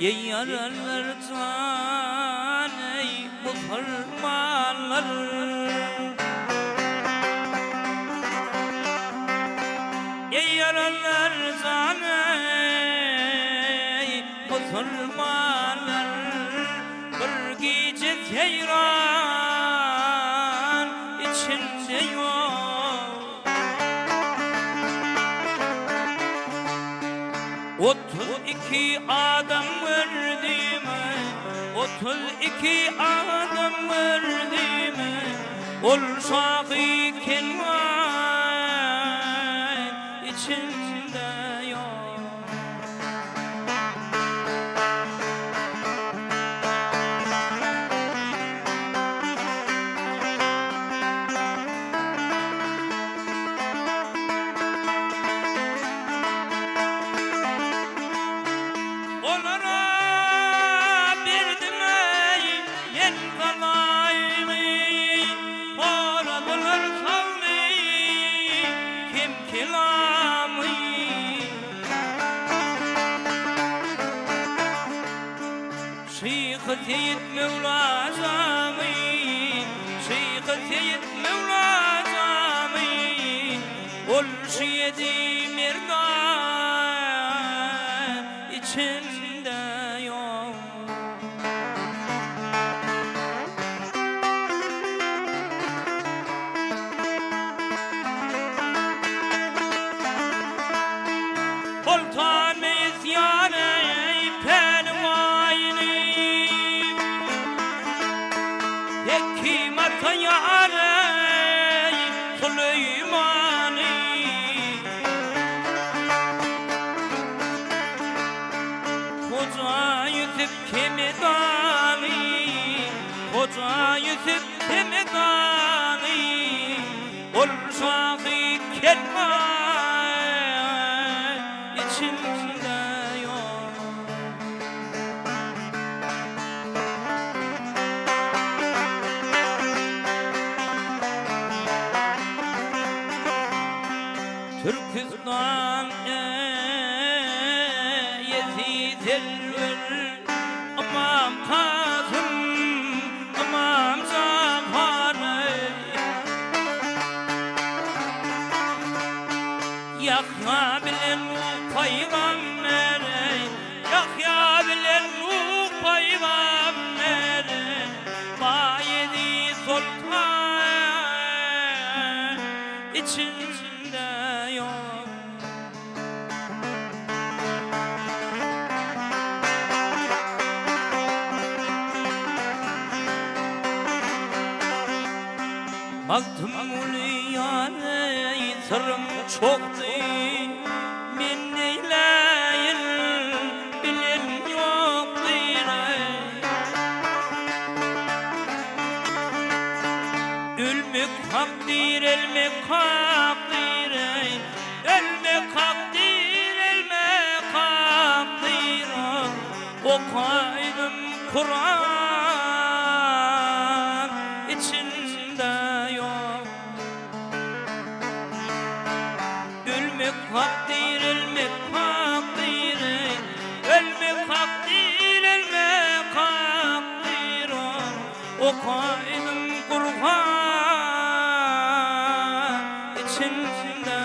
ey yaralar can ey Müslümanlar. Ey yaralar can ey Müslümanlar, bir gece seyran içinde yok. 32 adam öldüm, 32 adam öldüm, olsak iken var içinde yok. Şeyh Seyit Mevla Cami, Şeyh Seyit Mevla Cami, ol şiyedi merdan içinde yok. Koltan mezyane Hekimata yâre Süleyman'ı, Hoca Yusuf Kemedani, Hoca Yusuf Kemedani, olsak kelman içinde yok. Türkistan Yezid elver, amam Kasım, amam Zafer, Yahya bilen peygamber, Yahya bilen peygamber, Bayezid Sultan içinde yok. Baktım uliyane sırrım çoktu, ben neyleyin bilen yoktur. Ölmek hakdir, ölmek hakdir, ölmek hakdir, ölmek hakdir. Okuydım Kur'an içinde yok. Ölmek hakdir, ölmek hakdir, ölmek hakdir, ölmek hakdir. Okuydım Kur'an içinde